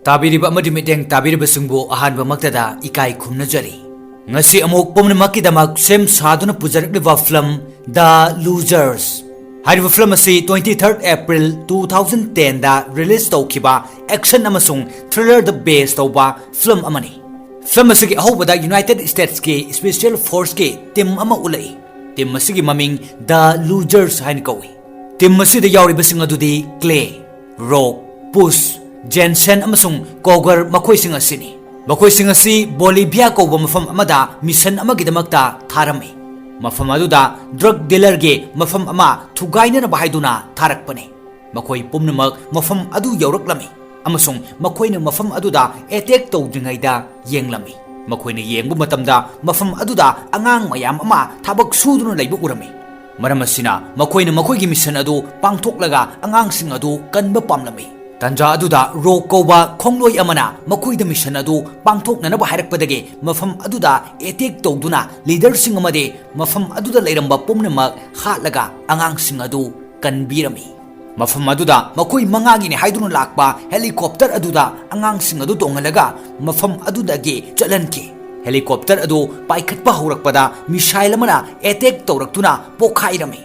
Tabiriba amadi miteng tabiriba singbu ahanba maktada ikai khumnajari. Ngasi amuk pumnamakkidamak sem saduna pujarakliba film The Losers. Hariba film asi 23rd April 2010 da release tawkiba action amasung thriller the base tawba film amani. Film asigi ahobada United States ki Special Force ki team ama ulai. Team asigi maming The Losers hain kawi. Team asida yawriba sing adudi Clay, Rock, Puss, Jensen amasung Kogar makoy sing asini. Makoy sing asi Bolivia ko mafam amada mission amagidamakta tharami. Mafam aduda drug dealer ge mafam ama thugaina na bahaiduna tharakpani. Makoy pumnamak mafam adu yawraklami. Amasung makoy na mafam aduda attack tawdringaida yenglami. Makoy na yengbu matamda mafam aduda angang mayam ama thabak suduna laibu urami. Maramasina makoy na makoy gi mission adu pangthoklaga angang sing adu kanba pamlami. Tanja aduda Rock koba khongloi amana makoy da mission adu pangthokna ba hairakpadage mafam aduda attack tawduna leader sing amade mafam aduda leiramba pumnamak hatlaga angang sing adu kanbirami. Mafam aduda makoy mangagi ni haiduna lakpa helicopter aduda angang sing adu tongalaga mafam aduda ge chalanki. Helicopter adu paikhatpa haurakpada missile amana attack tawraktuna pokhairami.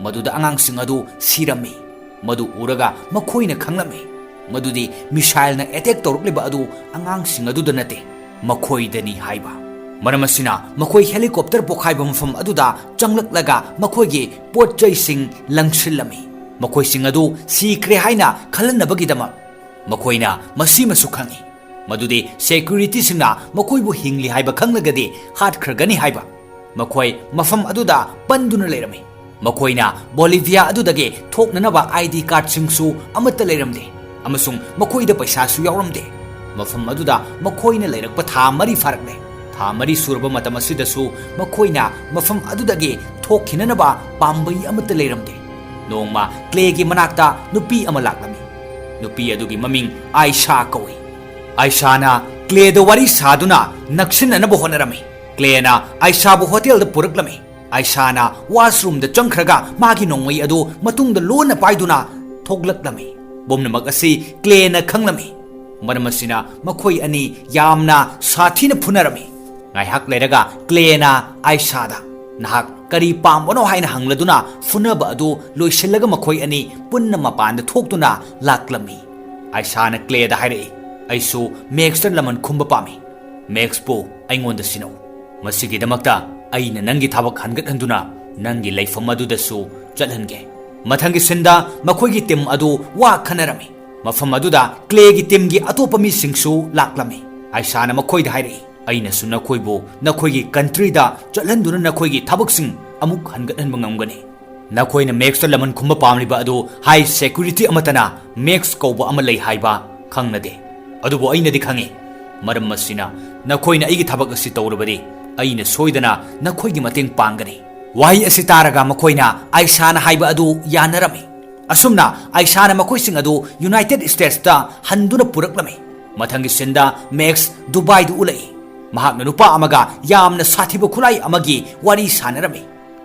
Maduda angang sing adu sirami. Madu uraga makoyna khanglami. Madudi missile na attack tawrakliba adu angang sing adu danate makoy dani haiba. Maramasina makoy helicopter pokhaiba mafam aduda changlaklaga makoy ge potjai sing langshilami. Makoy sing adu sikre haina khalanabagidama makoyna masima sukhangi. Madudi security singna makoy bu hingli haiba khanglagadi hat khragani haiba. Makoy mafam aduda panduna leirami. Makoyna Bolivia adudage thoknanaba ID card singsu amata leiramde. Amasung makoy da paisa su yawramde. Mafam aduda makoyna leirakpa tha mari farakne. Tha mari surba matam asidasu makoyna mafam adudage thokhinanaba pambai amata leiramde. Nongma Clay gi manakta nupi ama laklami. Nupi adugi maming Aisha kawi. Aisha na Clay da wari saduna naksinanaba honarami. Clay na Aisha bu hotel da puraklami. Aisha na washroom da changkhraga magi nongmai adu matungda lona paiduna thoklaklami. Bomnamak asi Clay na khanglami. Maramasina makoy ani yamna sathina phunarami. Ngaihak leiraga Clay na Aisha da nahak kari pambono haina hangladuna funaba adu loisillaga makoy ani punna mapanda thoktuna laklami. Aisha na Clay da haire aisu Max ta laman khumba pami. Max po aingonda sino. Masigi damakta aina nangi thabak hangat handuna nangi laifam adu dasu chalhange. Mathangi sinda makoy gi tim adu wa khanarami. Mafam aduda Clay gi tim gi atopa mi singsu laklami. Aisha na makoy da haire aina su nakoy bo nakoy gi country da chalhanduna nakoy gi thabak sing amuk hangat hanba ngamgani. Nakoy na Max ta laman khumba pamliba adu high security amatana Max kawba ama lay haiba khangnade. Adubo aina di khange. Maram masina nakoy na igi thabak asi tawrabadi aina soidana nakoy gi mateng pangani. Wahi asi taraga makoy na Aisha na haiba adu yanarami. Asumna Aisha na makoy sing adu United States ta handuna puraklami. Mathangi sinda Max Dubai du ulai. Mahakna nupa amaga yamna sathiba khulai amagi wari sanarami.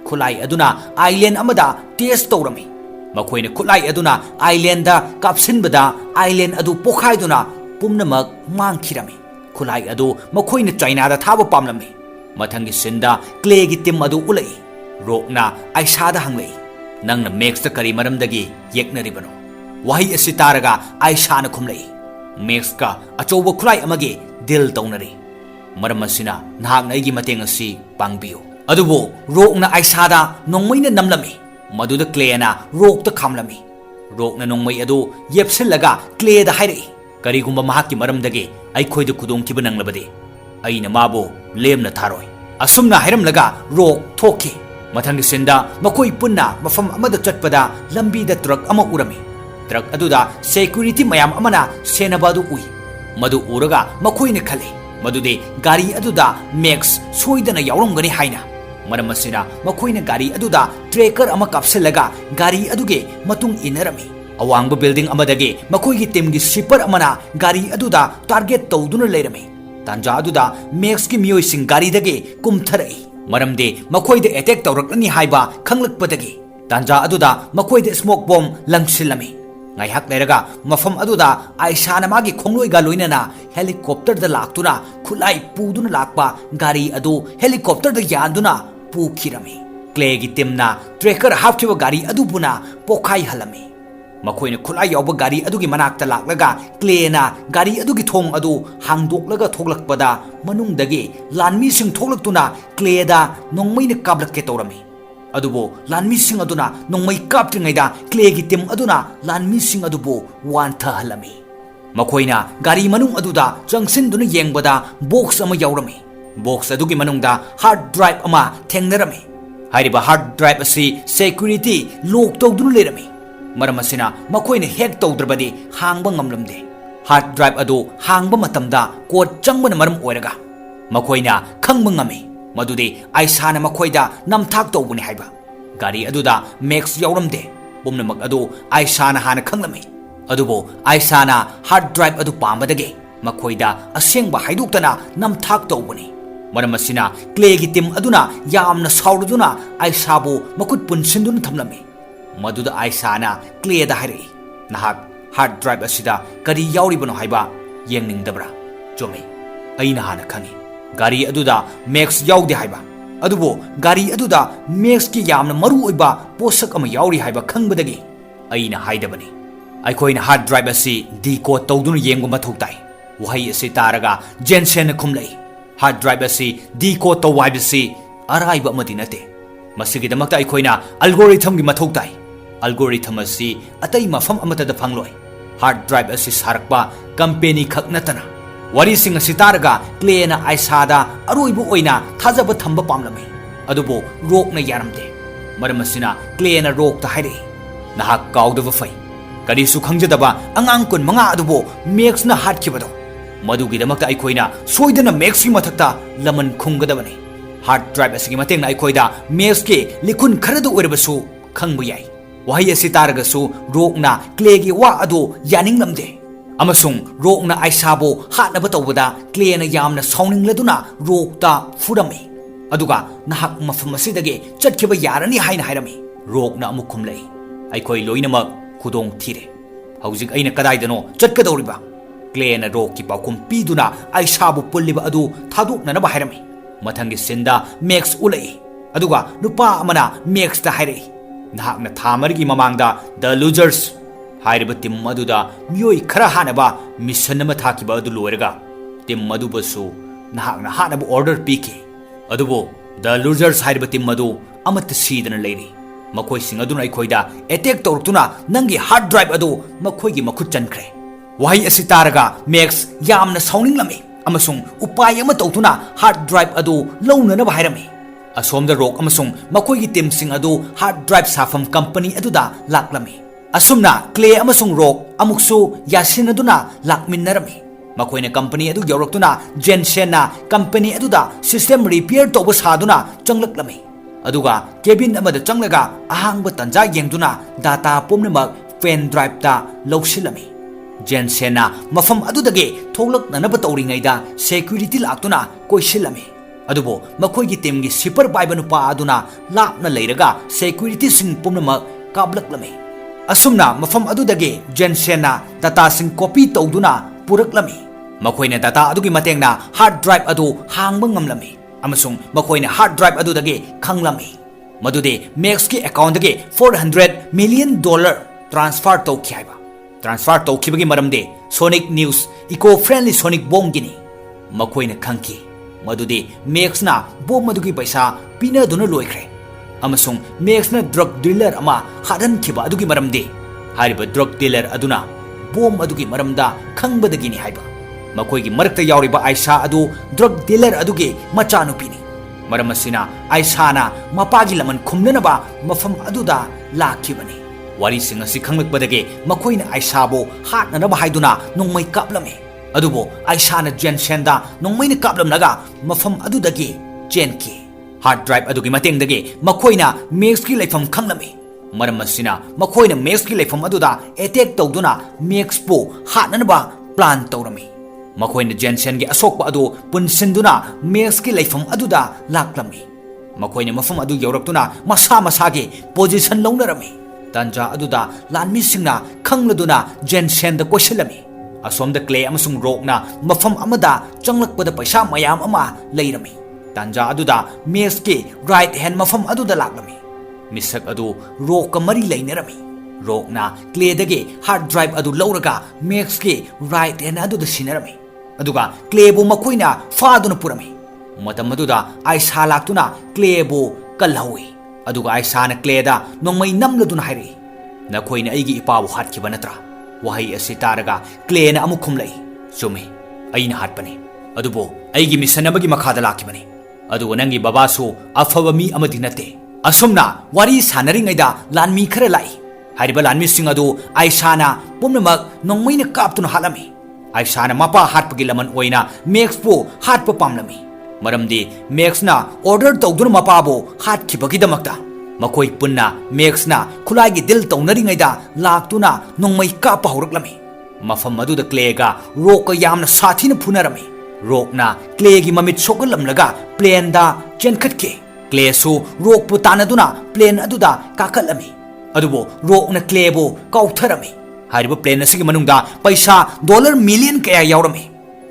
Khulai aduna island amada test tawrami. Makoy na khulai aduna island da kapsinbada island adu pokhaiduna pumnamak mangkhirami. Khulai adu makoy na China da thaba pamlami. Mathangi sinda Clay gi tim adu ulai. Rock na Aisha da hanglei. Nang na Max ta kari maramdagi yeknaribano. Wahi asi taraga Aisha na khumlei. Max ka achoba khulai amagi deal tawnari. Maramasina nahak na igi mateng asi pangbiyo. Adubo Rock na Aisha da nongmay na namlami. Maduda Clay na Rock ta khamlami. Rock na nongmay adu yepsillaga Clay da hairei. Karigumba mahaki maramdagi ay khoy da kudong kiba nanglabadi. Ay na mabo lem na tharoy. Asumna hairamlaga Rock thoki. Mathangi sinda makoy punna mafam amada chatpada lambi da truck ama urami. Truck aduda security mayam amana senabadu ui. Madu uraga makoy ni khale. Madude gari aduda Max soidana yawramgani haina. Maramasina makoy na gari aduda tracker ama kapsillaga gari aduge matung inarami. Awangba building amadage makoy gi team gi shipper amana gari aduda target tawduna leirami. Tanja aduda Max gi miyoy sing gari dage kumtharai. Maramde makoy da attack tawraklani haiba khanglakpadagi. Tanja aduda makoy da smoke bomb langsilami. ngaihak leraga mafam aduda Aisha na magi khongloi ga loina na helicopter da laktuna khulai puduna lakpa gari adu helicopter da yanduna pukhirami Clay gi timna tracker hapchiba gari adu buna pokhai halami makoina khulai yawba gari adu gi manakta laklaga Clay na gari adu gi thong adu hangdoklaga thoklakpada manungdagi lanmi sing thoklatuna Clay da nongmaina kablakke tawrami adubo lanmi sing aduna nongmai kaptringaida Clay gi tim aduna lanmi sing adubo wantha halami makoina gari manung aduda jangsin duna yengbada box ama yawrami box adugi manungda hard drive ama thengnarami hariba hard drive asi security lock tawduna lerami maram asina makoina hack tawdrabadi hangba ngamlamde hard drive adu hangba matamda code changbana maram oiraga makoina khangba ngami madudi Aisha na makoida namthak tawbuni haiba gari aduda max yawramde bumnamak adu Aisha na hana khanglami adubo Aisha na hard drive adu pambadage makoida asengba haiduktana namthak tawbuni maram asina Clay gi tim aduna yamna sauruduna Aisha bu makut punsinduna thamlami maduda Aisha na Clay da hari nahak hard drive asida kari yawribano haiba yengningdabra jomi aina hana khangi gari aduda max yawde haiba adubo gari aduda max ki yamna maru oiba posak ama yawri haiba khangbadagi aina haidabani aikoina hard drive asi decode tawduna yengu mathau tai wahai asi taraga jensen khumlai hard drive asi decode taw waibasi araiba amadi nate masigidamakta aikoina algorithm gi mathau tai algorithm asi atai mafam amata da phangloi hard drive asi sarakpa company khaknatana wari sing asi taraga Clay na Aisha da aroibu oina thajaba thamba pamlami adubo rok na yaramde maramasina Clay na rok ta haire nahak kaudaba fai kari su khangjadaba angang kun manga adubo max na hatkibado madugidamakta aikoina soidana max gi mathakta laman khunggadabani hard drive asigi matengna aikoida max ke likun kharadu oirabasu khangbu yai wahai asi taragasu rokna Clay gi wa adu yaninglamde amasung rokna Aisha bo hatnaba tawbada Clay na yamna sauningladuna rokta furami aduga nahak mafam asidage chatkiba yarani haina hairami rokna amukhumlei aikoi loinamak khudong thire haujik aina kadaidano chatkadawriba Clay na rok ki pakum piduna Aisha bu pulliba adu thaduknanaba hairami mathangi sinda max ulai aduga nupa amana max ta hairei nahakna thamargi mamangda the losers hairiba tim maduda miyoi khara hanaba mission ama thakiba adu loiraga tim madubasu nahakna hanaba order piki adubo the losers hairiba tim madu amat sidana leiri makoi sing aduna aikoida attack tawrtuna nangi hard drive adu makoi gi makhut chankhre wahai asi taraga max yamna sauninglami amasung upai ama tawtuna hard drive adu launana ba hairami asomda rok amasung makoi gi tim sing adu hard drive safam company aduda laklami asumna Clay amasung rok amuksu yasinaduna lakminnarami makoina company adu yawraktuna jensen na company aduda system repair tawba saduna changlaklami aduga cabin amada changlaga ahangba tanja yengduna data pomnamak pen drive ta lawsilami jensen na mafam adudage thoglaknanaba tawringaida security laktuna koisilami adubo makoi gi team gi super baiba nupa aduna lapna leiraga security sing pomnamak kablaklami asumna mafam adudage jensen data sing copy tawduna puraklami makoina data adugi matengna hard drive adu hangba ngamlami amasung makoina hard drive adudage khanglami madude max ki account dage $400 million transfer tawkhaiba transfer tawkhibagi maramde Sonic News eco friendly Sonic bomb gini makoina khangki madude max na bomb adugi paisa pina duna loikre amasung max na drug dealer ama hadan khiba adugi maramde hariba drug dealer aduna bomb adugi maramda khangbadagini haiba makoi gi marakta yawriba Aisha adu drug dealer adugi machanu pini maramasina Aisha na mapagi laman khumnanaba mafam aduda lakhibani wari singa si khanglakbadage makoina Aisha bo hatnanaba haiduna nongmai kaplame adubo Aisha na jensenda nongmaina kaplamnaga mafam adudagi jenki hard drive adugi matengdage makoina max ki laifam khanglami maramasina makoina max ki laifam aduda attack tawduna max po hatnanaba plan tawrami makoina jensen gi asokpa adu punsinduna max ki laifam aduda laklami makoina mafam adu yawraktuna masa masa gi position launarami Tanja aduda lanmisingna khangladuna Jensen da koisilami asomda Clay amasung Rockna mafam amada changlakpada paisa mayam ama leirami Tanja aduda Max ki right hand mafam aduda laklami misak adu Rock ka mari leinarami Rockna Clay dagi hard drive adu lauraga Max ki right hand aduda sinarami aduga Clay bu makoina faaduna purami matam aduda Aisa laktuna Clay bu kalhawi aduga Aisa na Clay da nongmai namladuna hairi nakoina aigi ipaw hatkiba natra wahay asi taraga Clay na amuk khumlai chumi aina hatpani adubo aigi misanabagi makhada lakibani aduga nangi babasu afaba mi amadi nate asumna wari sanaringaida lanmi khara lai hariba lanmi sing adu Aisa na pumnamak nongmaina kaptuna halami Aisa na mapa hatpagi laman oina Max po hatpa pamlami maramdi Max na order tawduna mapa bo hatkibagi damakta makoi punna Max na khulai dil tawnaringaida laktuna nongmai kapa horaklami mafam aduda Clay ga Rock ka yamna sathina phunarami Rock na Clay gi mamit sogalamlaga plane da chenkhatke Clay su Rock pu tanaduna plane aduda kakalami adubo Rock na Clay bo kautharami hariba plane asigi manungda paisa $1 million kaya yaurami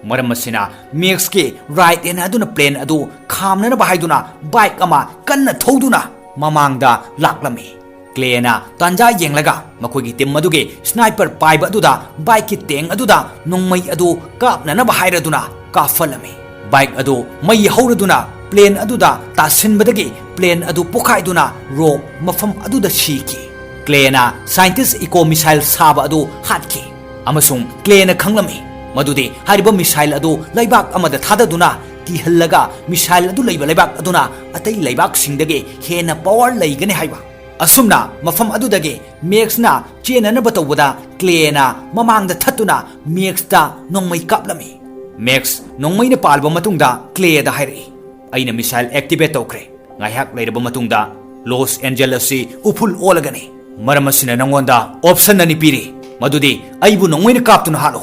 maram asina Max ki right hand aduna plane adu khamna ba haiduna bike ama kanna thoduna mamangda laklami Clay na tanja yenglaga makoigi tim maduge sniper paiba aduda bike ki teng aduda nongmai adu kapna na ba hairaduna kafalami bike adu mai hauraduna plane aduda tasinbadagi plane adu pokaiduna Rock mafam aduda shiki Clay na scientist eco missile saba adu hatki amasung Clay na khanglami madudi hariba missile adu laibak amada thadaduna kihallaga missile adu leiba laibak aduna atai laibak singdage hena power leigane haiba asumna mafam adudage Max na chenana batawada Clay na mamangda thatuna Max da nongmai kaplami Max nongmai na palba matungda Clay da hairi aina missile activate tawkre ngaiyak leiraba matungda Los Angeles si upul olagani maramasina nangonda option ani piri madudi aibu nongmai na kaptuna halo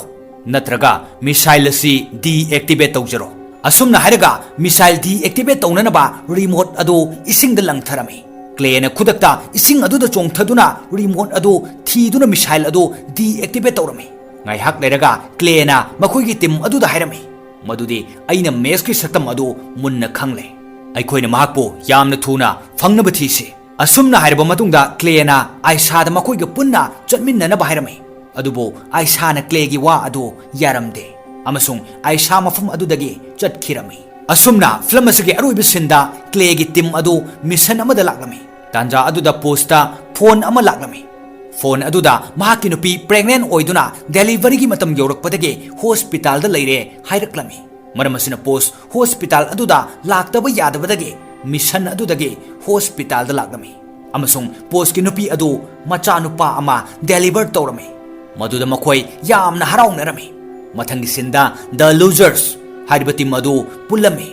natraga missile si deactivate tawjaro asumna haraga missile deactivate tawnanaba remote adu isingda langtharami Clay na khudakta ising adu da chongthaduna remote adu thiduna missile adu deactivate tawrami ngai hak leraga Clay na makoigi tim adu da hairami madudi aina Max ki saktam adu munna khangle aikoina mahakpo yamna thuna fangnaba thisi asumna hairaba matungda Clay na Aisa da makoiga punna chatminnana ba hairami adubo Aisa na Clay gi wa adu yaramde amasung Aisa mafum adudagi chatkirami asumna film asigi aroiba sinda Clay gi tim adu mission amada laklami tanja aduda posta phone ama laklami phone aduda mahaki nupi pregnant oiduna delivery gi matam yorakpadagi hospital da leire hairaklami maramasina post hospital aduda laktaba yadabadagi mission adudagi hospital da laklami amasung post ki nupi adu macha nupa ama deliver tawrami maduda makoi yamna harawnarami mathangi sinda the losers hariba tim adu pulami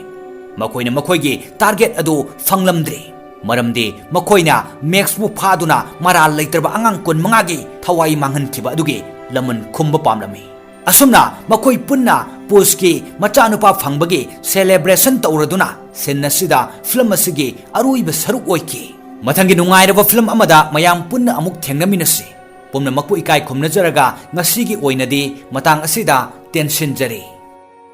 makoina makoigi target adu fanglamdri maramdi makoina Max bu phaduna maral leitraba angang kun mangagi thawai manghan kiba adugi lamun khumba pamlami asumna makoi punna poski macha nupa fangbagi celebration tawraduna sennasida film asigi aruiba saruk oiki mathangi nungairaba film amada mayam punna amuk thengnaminasi pumna makpu ikai khumnajaraga ngasigi oinadi matang asida tension jari